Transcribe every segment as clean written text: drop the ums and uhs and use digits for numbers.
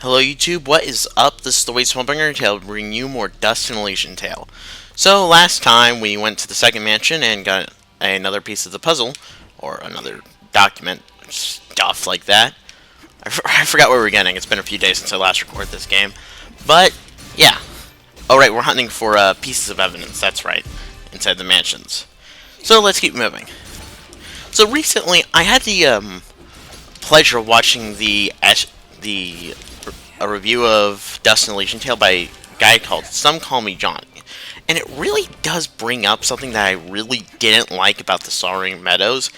Hello YouTube, what is up? This is the Waste Swampinger Tale, bringing you more Dust and Elysian Tale. So last time we went to the second mansion and got another piece of the puzzle, or another document, stuff like that. I forgot what we were getting. It's been a few days since I last recorded this game. But, yeah. Oh right, we're hunting for pieces of evidence, that's right, inside the mansions. So let's keep moving. So recently, I had the pleasure of watching a review of Dust and Elysian Tale by a guy called Some Call Me Johnny. And it really does bring up something that I really didn't like about the Soaring Meadows.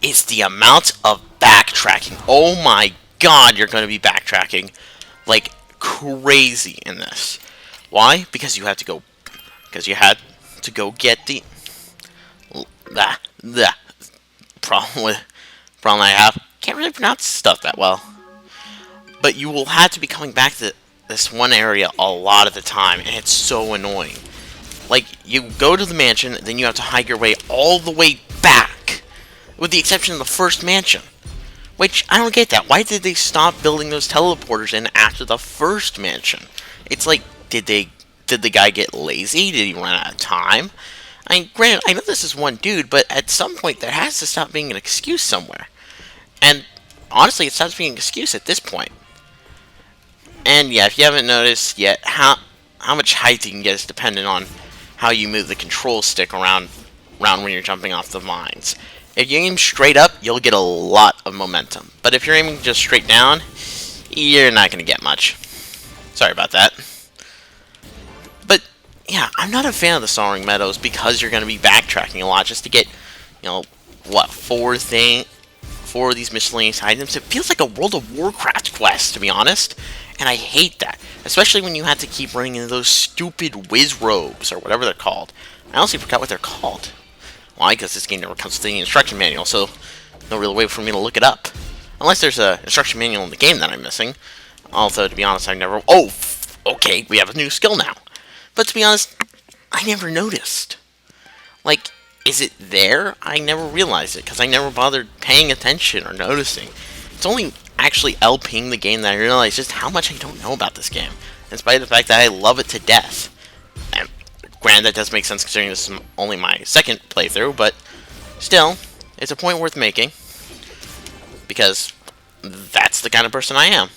It's the amount of backtracking. Oh my god, you're going to be backtracking like crazy in this. Why? Because you had to go get the problem I have. Can't really pronounce stuff that well. But you will have to be coming back to this one area a lot of the time, and it's so annoying. Like, you go to the mansion, then you have to hike your way all the way back, with the exception of the first mansion. Which, I don't get that. Why did they stop building those teleporters in after the first mansion? It's like, did the guy get lazy? Did he run out of time? I mean, granted, I know this is one dude, but at some point there has to stop being an excuse somewhere. And, honestly, it stops being an excuse at this point. And yeah, if you haven't noticed yet, how much height you can get is dependent on how you move the control stick around when you're jumping off the vines. If you aim straight up, you'll get a lot of momentum. But if you're aiming just straight down, you're not going to get much. Sorry about that. But yeah, I'm not a fan of the Soaring Meadows because you're going to be backtracking a lot just to get, you know, what, four of these miscellaneous items. It feels like a World of Warcraft quest, to be honest. And I hate that, especially when you have to keep running into those stupid whiz robes, or whatever they're called. I honestly forgot what they're called. Why? Because this game never comes with the instruction manual, so no real way for me to look it up. Unless there's an instruction manual in the game that I'm missing. Although, to be honest, I've never... Oh, okay, we have a new skill now. But to be honest, I never noticed. Like, is it there? I never realized it, because I never bothered paying attention or noticing. It's only actually LPing the game that I realized just how much I don't know about this game, in spite of the fact that I love it to death. And granted, that does make sense considering this is only my second playthrough, but still, it's a point worth making, because that's the kind of person I am.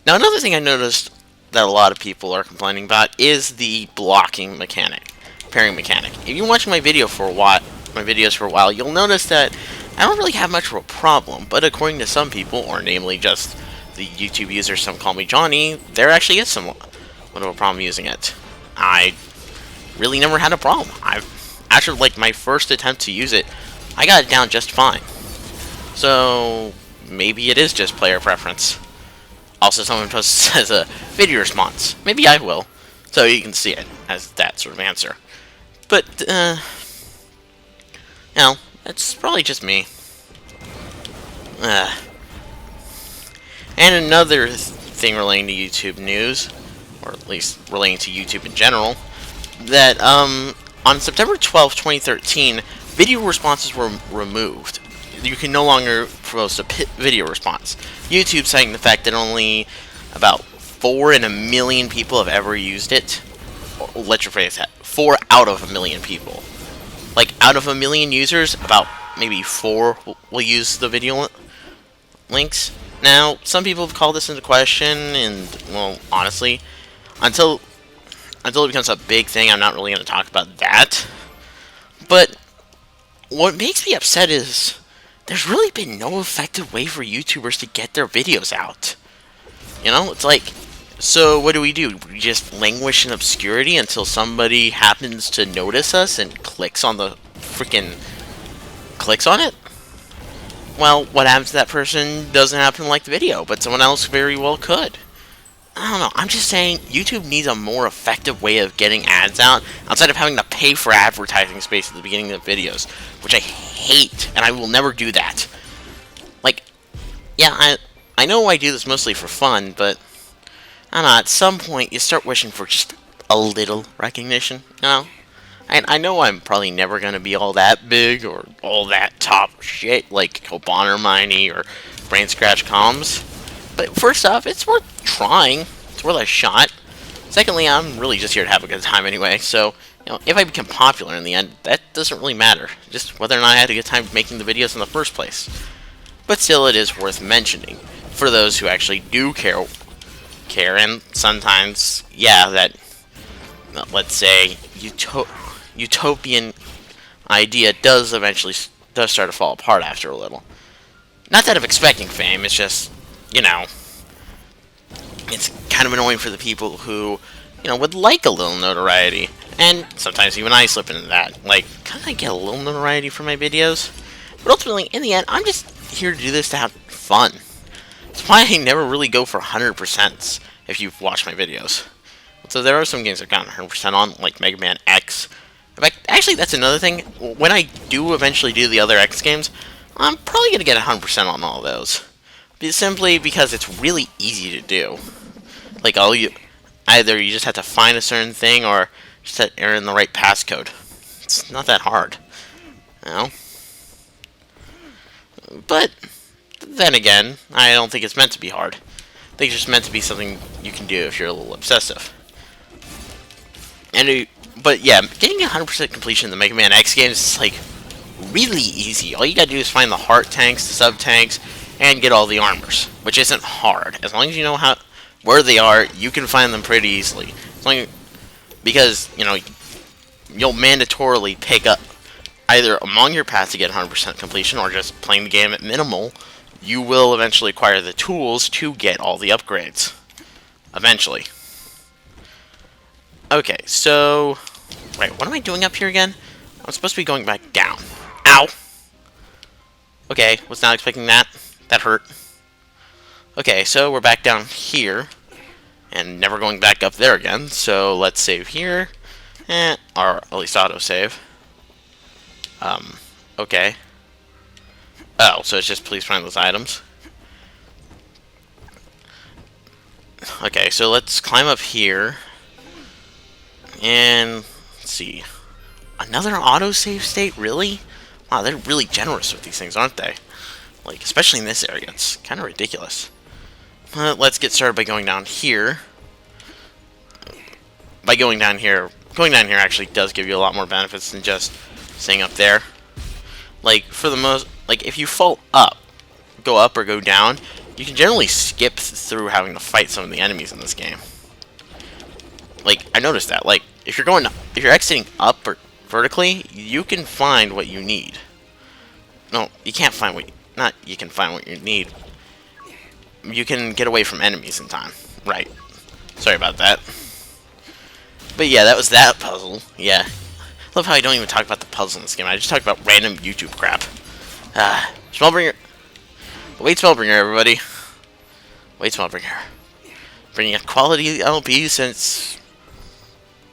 Now, another thing I noticed that a lot of people are complaining about is the blocking mechanic, pairing mechanic. If you watch my videos for a while, you'll notice that I don't really have much of a problem, but according to some people, or namely just the YouTube user Some Call Me Johnny, there actually is somewhat of a problem using it. I really never had a problem. After like my first attempt to use it, I got it down just fine. So maybe it is just player preference. Also, someone says a video response. Maybe I will, so you can see it as that sort of answer. But you know, it's probably just me. And another thing relating to YouTube news, or at least relating to YouTube in general, that on September 12, 2013, video responses were removed. You can no longer post a video response. YouTube citing the fact that only about 4 in a million people have ever used it. Or, let's rephrase that. 4 out of a million people. Like, out of a million users, about maybe 4 will use the video links. Now, some people have called this into question, and, well, honestly, until it becomes a big thing, I'm not really going to talk about that. But what makes me upset is there's really been no effective way for YouTubers to get their videos out. You know, it's like, so what do? We just languish in obscurity until somebody happens to notice us and clicks on it? Well, what happens to that person doesn't happen to like the video, but someone else very well could. I don't know, I'm just saying, YouTube needs a more effective way of getting ads out, outside of having to pay for advertising space at the beginning of the videos, which I hate, and I will never do that. Like, yeah, I know I do this mostly for fun, but I don't know, at some point you start wishing for just a little recognition, you know? I know I'm probably never going to be all that big or all that top shit like Cobonner Miney or Brain Scratch Comms, But first off, it's worth trying. It's worth a shot. Secondly, I'm really just here to have a good time anyway, so, if I become popular in the end, that doesn't really matter. Just whether or not I had a good time making the videos in the first place. But still, it is worth mentioning for those who actually do care, and sometimes, yeah, that, let's say, utopian idea does start to fall apart after a little. Not that I'm expecting fame, it's just, it's kind of annoying for the people who, would like a little notoriety. And sometimes even I slip into that. Like, kind of get a little notoriety for my videos. But ultimately, in the end, I'm just here to do this to have fun. That's why I never really go for 100% if you've watched my videos. So there are some games I've gotten 100% on, like Mega Man X. In fact, actually, that's another thing. When I do eventually do the other X games, I'm probably going to get 100% on all of those. Simply because it's really easy to do. Like, either you just have to find a certain thing, or just enter in the right passcode. It's not that hard, But then again, I don't think it's meant to be hard. I think it's just meant to be something you can do if you're a little obsessive. But yeah, getting 100% completion in the Mega Man X games is like really easy. All you gotta do is find the heart tanks, the sub tanks, and get all the armors, which isn't hard. As long as you know where they are, you can find them pretty easily. Because you'll mandatorily pick up either among your paths to get 100% completion, or just playing the game at minimal. You will eventually acquire the tools to get all the upgrades. Eventually. Okay, so... Wait, what am I doing up here again? I'm supposed to be going back down. Ow! Okay, was not expecting that. That hurt. Okay, so we're back down here. And never going back up there again. So let's save here. Or at least autosave. Okay. Oh, so it's just please find those items. Okay, so let's climb up here. And let's see. Another autosave state? Really? Wow, they're really generous with these things, aren't they? Like, especially in this area. It's kind of ridiculous. Let's get started by going down here. Going down here actually does give you a lot more benefits than just staying up there. Like, if you fall up, go up or go down, you can generally skip through having to fight some of the enemies in this game. Like, I noticed that. Like, if you're exiting up or vertically, you can find what you need. No, you can't find you can find what you need. You can get away from enemies in time. Right. Sorry about that. But yeah, that was that puzzle. Yeah. Love how I don't even talk about the puzzle in this game. I just talk about random YouTube crap. Spellbringer. Wait, Spellbringer, everybody. Wait, Spellbringer. Bringing a quality LP since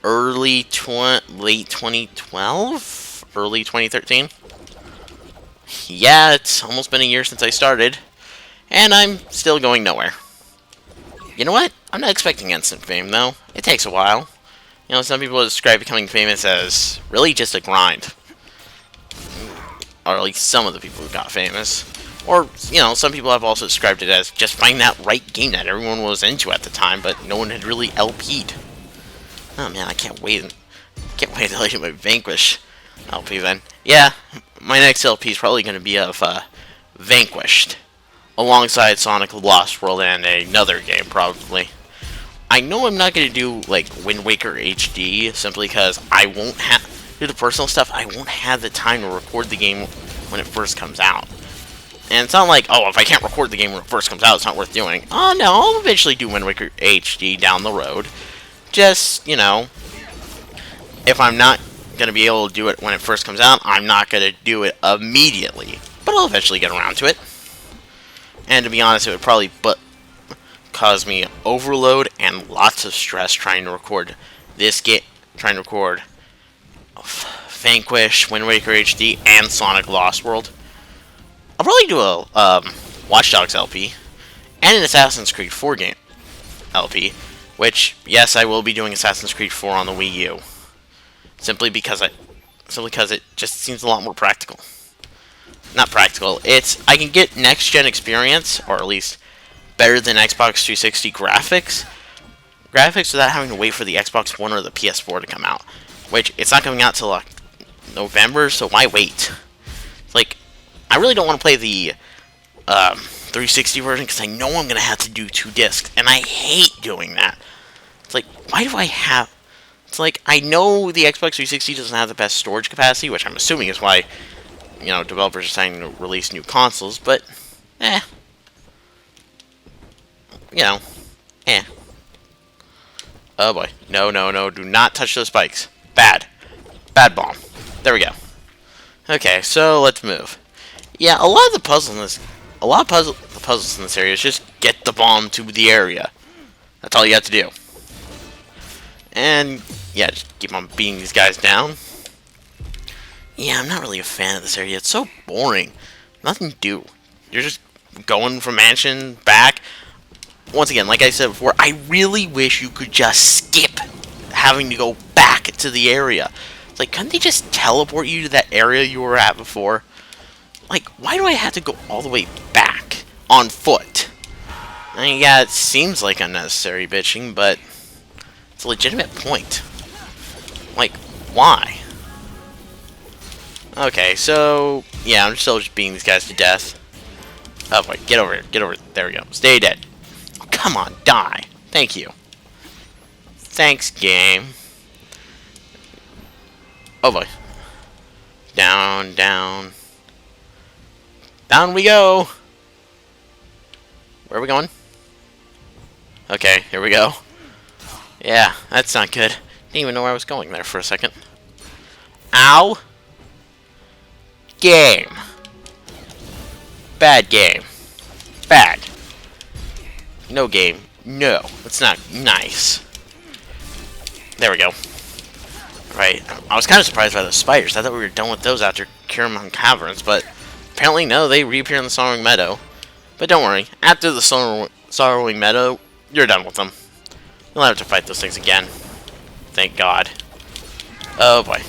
late 2012? Early 2013? Yeah, it's almost been a year since I started. And I'm still going nowhere. You know what? I'm not expecting instant fame, though. It takes a while. Some people describe becoming famous as really just a grind. Or at least some of the people who got famous. Or, some people have also described it as just finding that right game that everyone was into at the time, but no one had really LP'd. Oh man, I can't wait. Can't wait until I get my Vanquish LP then. Yeah, my next LP is probably going to be of Vanquished. Alongside Sonic the Lost World and another game, probably. I know I'm not going to do, like, Wind Waker HD, simply because I won't have, due to personal stuff, I won't have the time to record the game when it first comes out. And it's not like, oh, if I can't record the game when it first comes out, it's not worth doing. Oh, no, I'll eventually do Wind Waker HD down the road. Just, if I'm not going to be able to do it when it first comes out, I'm not going to do it immediately. But I'll eventually get around to it. And to be honest, it would probably cause me overload and lots of stress trying to record this game, trying to record Vanquish, Wind Waker HD, and Sonic Lost World. I'll probably do a Watch Dogs LP and an Assassin's Creed 4 game LP, which, yes, I will be doing Assassin's Creed 4 on the Wii U, simply because it just seems a lot more practical. Not practical. I can get next-gen experience, or at least better than Xbox 360 graphics without having to wait for the Xbox One or the PS4 to come out. Which, it's not coming out till like November, so why wait? Like, I really don't want to play the 360 version because I know I'm going to have to do 2 discs, and I hate doing that. It's like, why do I have... It's like, I know the Xbox 360 doesn't have the best storage capacity, which I'm assuming is why, you know, developers are starting to release new consoles, but, you know, Oh boy. No, no, no, do not touch those spikes. Bad. Bad bomb. There we go. Okay, so let's move. Yeah, a lot of the puzzles in this area is just get the bomb to the area. That's all you have to do. And yeah, just keep on beating these guys down. Yeah, I'm not really a fan of this area. It's so boring. Nothing to do. You're just going from mansion back. Once again, like I said before, I really wish you could just skip having to go back to the area. It's like, couldn't they just teleport you to that area you were at before? Like, why do I have to go all the way back on foot? I mean, yeah, it seems like unnecessary bitching, but it's a legitimate point. Like, why? Okay, so, yeah, I'm still just beating these guys to death. Oh boy, get over here, get over here. There we go. Stay dead. Oh, come on, die. Thank you. Thanks, game. Oh boy. Down, down. Down we go! Where are we going? Okay, here we go. Yeah, that's not good. Didn't even know where I was going there for a second. Ow! Game. Bad game. Bad. No game. No. It's not nice. There we go. Right. I was kind of surprised by those spiders. I thought we were done with those after Kiramon Caverns, but apparently no, they reappear in the Sorrowing Meadow. But don't worry. After the Sorrowing Meadow, you're done with them. You'll have to fight those things again. Thank God. Oh boy.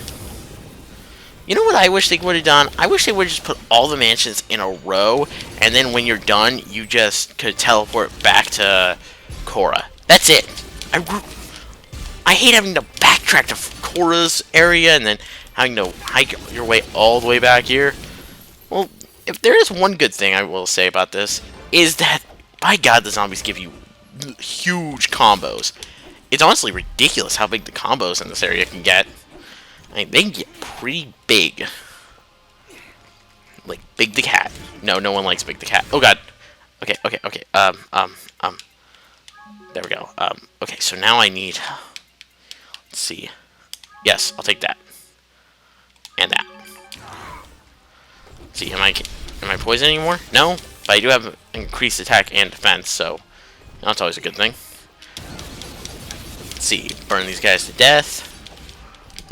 You know what I wish they would have done? I wish they would have just put all the mansions in a row, and then when you're done, you just could teleport back to Korra. That's it. I hate having to backtrack to Korra's area and then having to hike your way all the way back here. Well, if there is one good thing I will say about this, is that, by God, the zombies give you huge combos. It's honestly ridiculous how big the combos in this area can get. I mean, they can get pretty big. Like, Big the Cat. No, no one likes Big the Cat. Oh, God. Okay, okay, okay. There we go. Okay, so now I need... Let's see. Yes, I'll take that. And that. Let's see, am I poisoned anymore? No? But I do have increased attack and defense, so... That's always a good thing. Let's see. Burn these guys to death.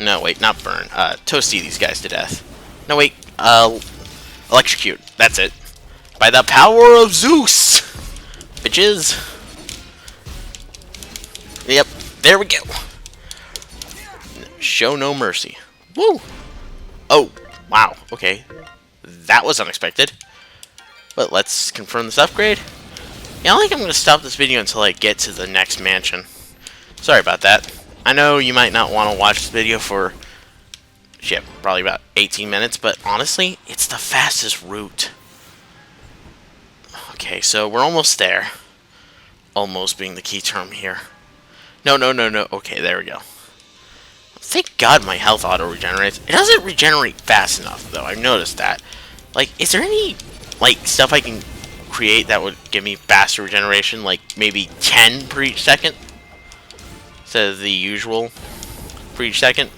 No, wait, not burn. Toasty these guys to death. No, wait. Electrocute. That's it. By the power of Zeus! Bitches. Yep, there we go. Show no mercy. Woo! Oh, wow, okay. That was unexpected. But let's confirm this upgrade. Yeah, I think I'm going to stop this video until I get to the next mansion. Sorry about that. I know you might not want to watch this video for, shit, probably about 18 minutes, but honestly, it's the fastest route. Okay, so we're almost there. Almost being the key term here. No, no, no, no. Okay, there we go. Thank God my health auto-regenerates. It doesn't regenerate fast enough, though. I've noticed that. Like, is there any, like, stuff I can create that would give me faster regeneration? Like, maybe 10 per each second? Instead of the usual for each second.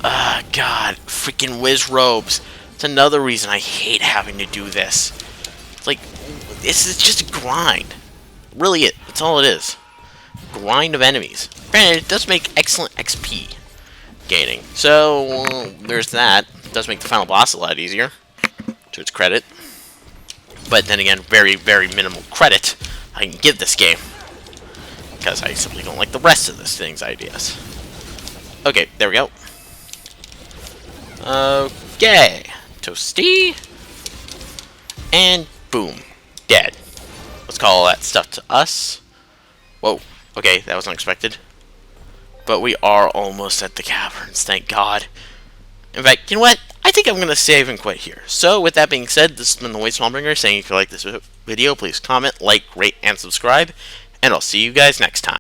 God. Freaking whiz robes. It's another reason I hate having to do this. It's like, this is just a grind. Really, that's all it is. Grind of enemies. Granted, it does make excellent XP gaining. So, there's that. It does make the final boss a lot easier, to its credit. But then again, very, very minimal credit I can give this game. Because I simply don't like the rest of this thing's ideas. Okay, there we go. Okay. Toasty. And boom. Dead. let's call all that stuff to us. Whoa, okay, that was unexpected. But we are almost at the caverns, thank God. In fact, you know what? I think I'm going to save and quit here. So, with that being said, this has been the Waste Smallbringer saying if you like this video, please comment, like, rate, and subscribe. And I'll see you guys next time.